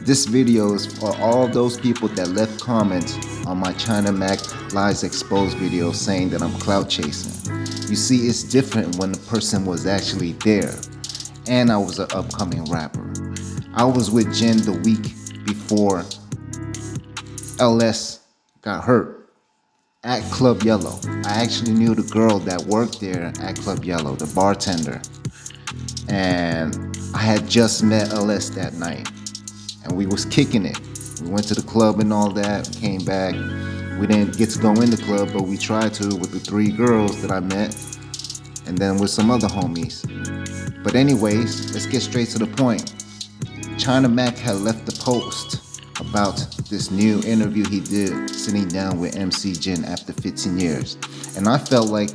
This video is for all those people that left comments on my chinamac Lies Exposed video saying that I'm clout chasing. You see, it's different when the person was actually there and I was an upcoming rapper. I was with Jin the week before LS got hurt at Club Yellow. I actually knew the girl that worked there at Club Yellow, the bartender. And I had just met LS that night. And we was kicking it. We went to the club and all that, came back. We didn't get to go in the club, but we tried to with the 3 girls that I met, and then with some other homies. But anyways, let's get straight to the point. chinamac had left the post about this new interview he did sitting down with MC Jin after 15 years. And I felt like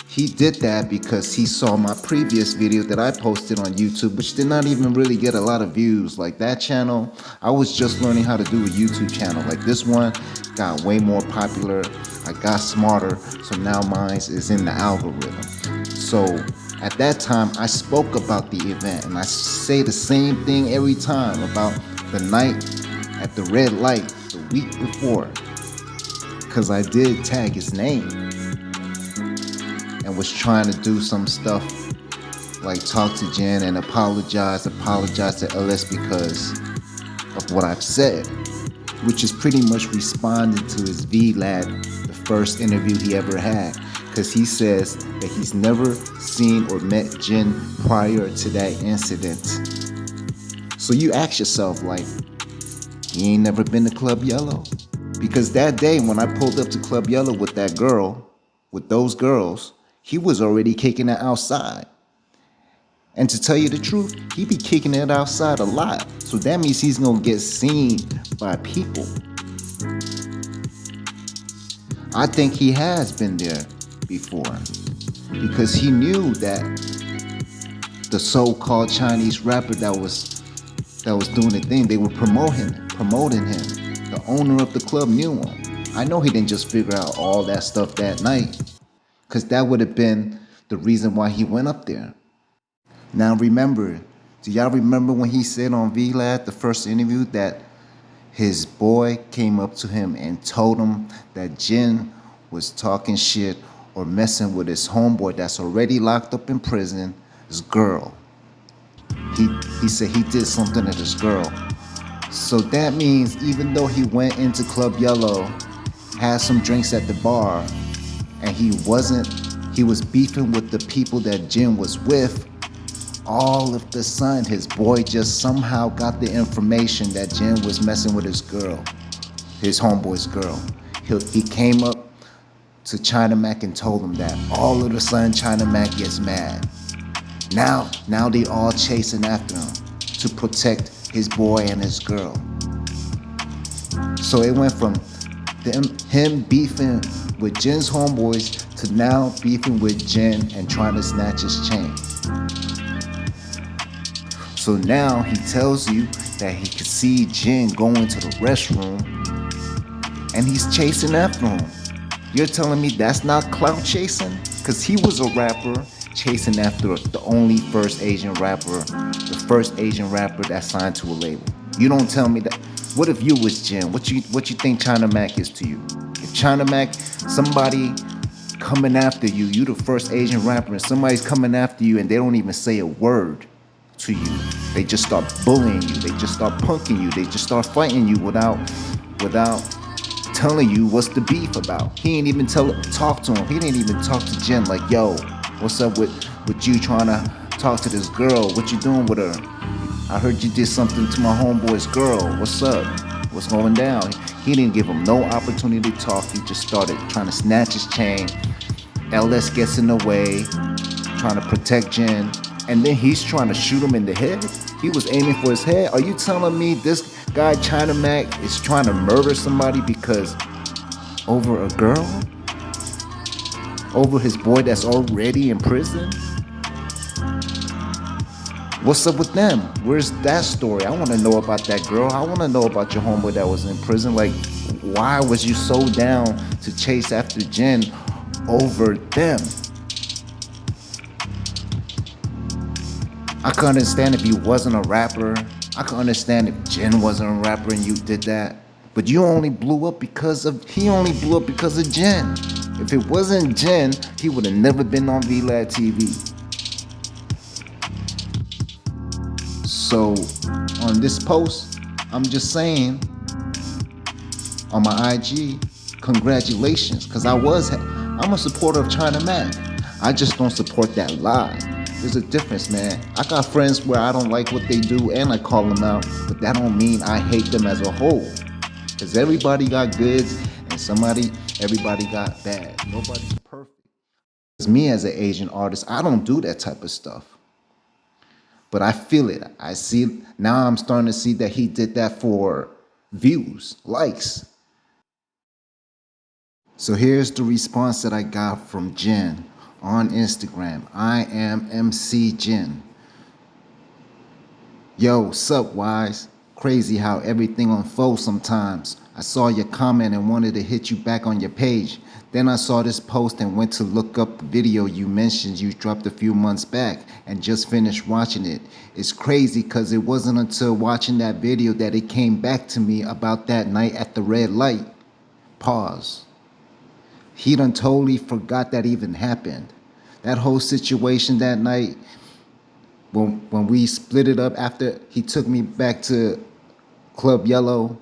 he did that because he saw my previous video that I posted on YouTube, which did not even really get a lot of views. Like that channel, I was just learning how to do a YouTube channel. Like this one got way more popular. I got smarter, so now mine is in the algorithm. So at that time, I spoke about the event, and I say the same thing every time about the night at the red light the week before, because I did tag his name and was trying to do some stuff like talk to Jen and apologize to LS because of what I've said, which is pretty much responding to his VLAD, the first interview he ever had, because he says that he's never seen or met Jen prior to that incident. So you ask yourself, like, he ain't never been to Club Yellow? Because that day when I pulled up to Club Yellow with that girl, with those girls, he was already kicking it outside. And to tell you the truth, he be kicking it outside a lot. So that means he's gonna get seen by people. I think he has been there before, because he knew that the so-called Chinese rapper that was doing the thing, they were promoting him. The owner of the club knew him. I know he didn't just figure out all that stuff that night, because that would have been the reason why he went up there. Now remember, do y'all remember when he said on VLAD, the first interview, that his boy came up to him and told him that Jin was talking shit or messing with his homeboy that's already locked up in prison, his girl. He said he did something to this girl. So that means even though he went into Club Yellow, had some drinks at the bar, and he was beefing with the people that Jin was with, all of the sudden his boy just somehow got the information that Jin was messing with his girl, his homeboy's girl. He came up to chinamac and told him that. All of a sudden chinamac gets mad. Now they all chasing after him to protect his boy and his girl. So it went from him beefing with Jin's homeboys to now beefing with Jin and trying to snatch his chain. So now he tells you that he could see Jin going to the restroom and he's chasing after him. You're telling me that's not clout chasing? Because he was a rapper chasing after the only first Asian rapper, the first Asian rapper that signed to a label. You don't tell me that. What if you was Jin? What you think chinamac is to you? If chinamac, somebody coming after you, you the first Asian rapper, and somebody's coming after you and they don't even say a word to you. They just start bullying you. They just start punking you. They just start fighting you without telling you what's the beef about. He ain't even talk to him. He didn't even talk to Jin like, yo, what's up with you trying to talk to this girl? What you doing with her? I heard you did something to my homeboy's girl. What's up? What's going down? He didn't give him no opportunity to talk. He just started trying to snatch his chain. LS gets in the way, trying to protect Jin. And then he's trying to shoot him in the head. He was aiming for his head. Are you telling me this guy chinamac is trying to murder somebody because over a girl? Over his boy that's already in prison? What's up with them? Where's that story? I want to know about that girl. I want to know about your homeboy that was in prison. Like, why was you so down to chase after Jin over them? I could understand if he wasn't a rapper I can understand if Jen wasn't a rapper and you did that, but you only blew up because of he only blew up because of Jen. If it wasn't Jen, he would have never been on VLAD TV. So on this post, I'm just saying on my IG, congratulations, because I'm a supporter of chinamac. I just don't support that lie. There's a difference, man. I got friends where I don't like what they do and I call them out, but that don't mean I hate them as a whole. Because everybody got goods and everybody got bad. Nobody's perfect. As me as an Asian artist, I don't do that type of stuff. But I feel it. I see now I'm starting to see that he did that for views, likes. So here's the response that I got from Jen on Instagram. I am MC Jen. Yo, sup, Wise? Crazy how everything unfolds sometimes. I saw your comment and wanted to hit you back on your page. Then I saw this post and went to look up the video you mentioned you dropped a few months back and just finished watching it. It's crazy because it wasn't until watching that video that it came back to me about that night at the red light. Pause. He done totally forgot that even happened. That whole situation that night, when we split it up after he took me back to Club Yellow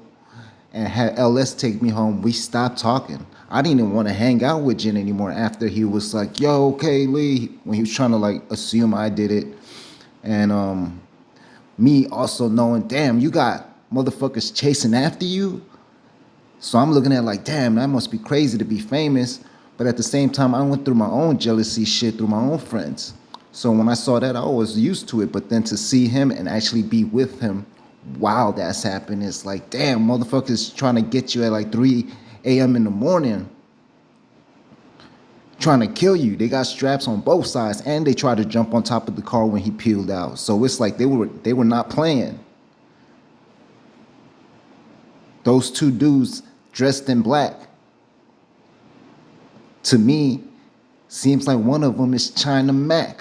and had LS take me home, we stopped talking. I didn't even want to hang out with Jen anymore after he was like, yo, okay, Lee, when he was trying to like assume I did it. And me also knowing, damn, you got motherfuckers chasing after you. So I'm looking at like, damn, that must be crazy to be famous. But at the same time, I went through my own jealousy shit through my own friends. So when I saw that, I was used to it. But then to see him and actually be with him while that's happening, it's like, damn, motherfuckers trying to get you at like 3 a.m. in the morning, trying to kill you. They got straps on both sides, and they tried to jump on top of the car when he peeled out. So it's like they were not playing. Those two dudes dressed in black, to me, seems like one of them is chinamac.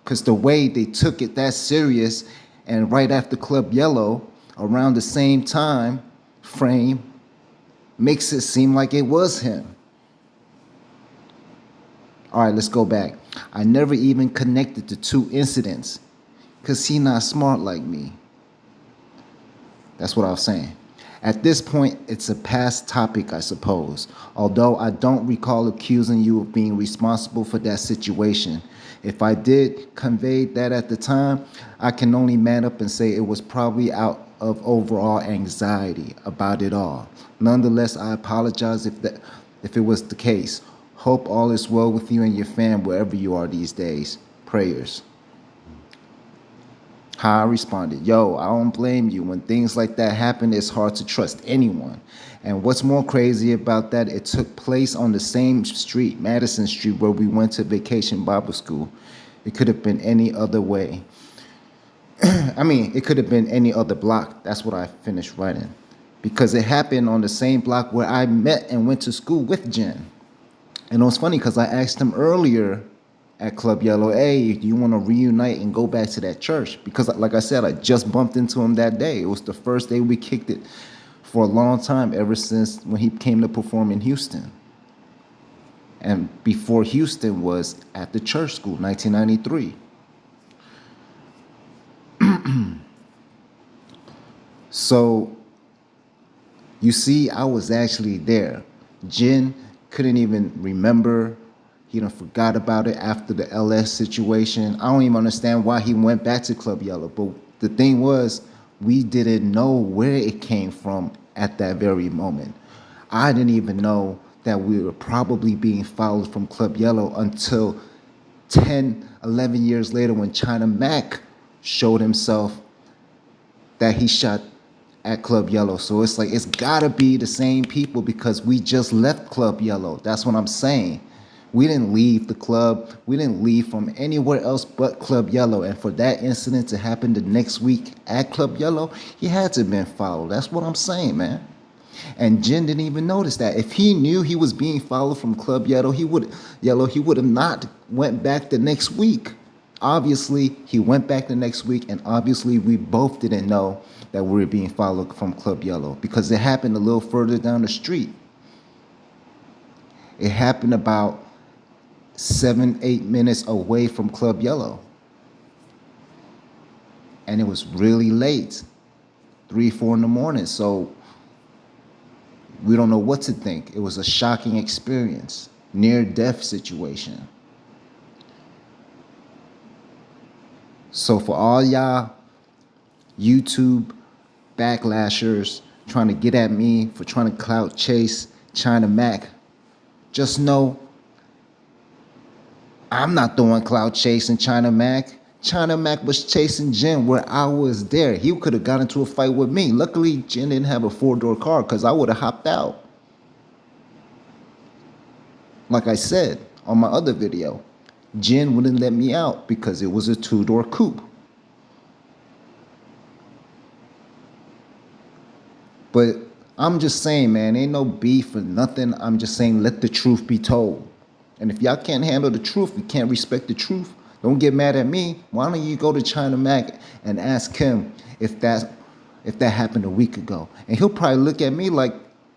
Because the way they took it that serious, and right after Club Yellow, around the same time frame, makes it seem like it was him. All right, let's go back. I never even connected the two incidents because he not smart like me. That's what I was saying. At this point, it's a past topic, I suppose, although I don't recall accusing you of being responsible for that situation. If I did convey that at the time, I can only man up and say it was probably out of overall anxiety about it all. Nonetheless, I apologize if it was the case. Hope all is well with you and your fam wherever you are these days. Prayers. How I responded, yo, I don't blame you. When things like that happen, it's hard to trust anyone. And what's more crazy about that, it took place on the same street, Madison Street, where we went to vacation Bible school. It could have been any other way. I mean, it could have been any other block. That's what I finished writing. Because it happened on the same block where I met and went to school with Jen. And it was funny because I asked him earlier at Club Yellow, hey, do you want to reunite and go back to that church? Because like I said, I just bumped into him that day. It was the first day we kicked it for a long time, ever since when he came to perform in Houston. And before Houston was at the church school, 1993. So, you see, I was actually there. Jen couldn't even remember. He done forgot about it after the LS situation. I don't even understand why he went back to Club Yellow. But the thing was, we didn't know where it came from at that very moment. I didn't even know that we were probably being followed from Club Yellow until 10, 11 years later when chinamac showed himself that he shot at Club Yellow. So it's like, it's gotta be the same people because we just left Club Yellow. That's what I'm saying. We didn't leave the club. We didn't leave from anywhere else but Club Yellow. And for that incident to happen the next week at Club Yellow, he had to have been followed. That's what I'm saying, man. And Jen didn't even notice that. If he knew he was being followed from Club Yellow, he would have not went back the next week. Obviously, he went back the next week, and obviously, we both didn't know that we were being followed from Club Yellow because it happened a little further down the street. It happened about 7, 8 minutes away from Club Yellow. And it was really late, 3, 4 in the morning. So we don't know what to think. It was a shocking experience, near-death situation. So for all y'all YouTube backlashers trying to get at me for trying to clout chase Chinamac, just know I'm not the one clout chasing Chinamac. Chinamac was chasing Jin where I was there. He could have got into a fight with me. Luckily, Jin didn't have a 4-door car because I would have hopped out. Like I said on my other video, Jin wouldn't let me out because it was a 2-door coupe. But I'm just saying, man, ain't no beef or nothing. I'm just saying let the truth be told. And if y'all can't handle the truth, you can't respect the truth, don't get mad at me. Why don't you go to Chinamac and ask him if that happened a week ago? And he'll probably look at me like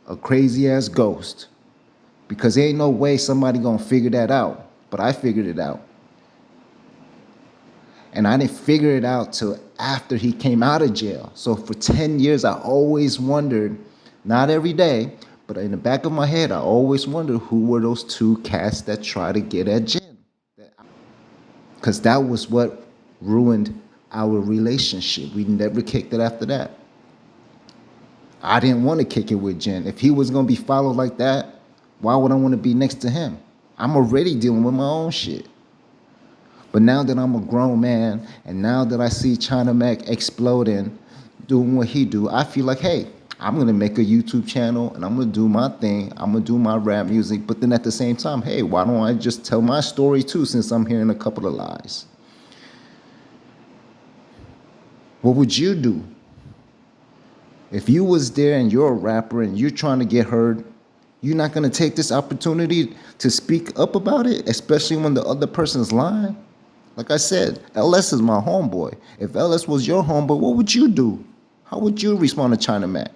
a crazy ass ghost. Because there ain't no way somebody gonna figure that out. But I figured it out. And I didn't figure it out till after he came out of jail. So for 10 years, I always wondered, not every day, but in the back of my head, I always wondered who were those 2 cats that tried to get at Jin. Because that was what ruined our relationship. We never kicked it after that. I didn't want to kick it with Jin. If he was going to be followed like that, why would I want to be next to him? I'm already dealing with my own shit. But now that I'm a grown man, and now that I see Chinamac exploding, doing what he do, I feel like, hey, I'm going to make a YouTube channel, and I'm going to do my thing. I'm going to do my rap music. But then at the same time, hey, why don't I just tell my story too, since I'm hearing a couple of lies? What would you do? If you was there and you're a rapper and you're trying to get heard, you're not going to take this opportunity to speak up about it, especially when the other person's lying? Like I said, LS is my homeboy. If LS was your homeboy, what would you do? How would you respond to Chinamac?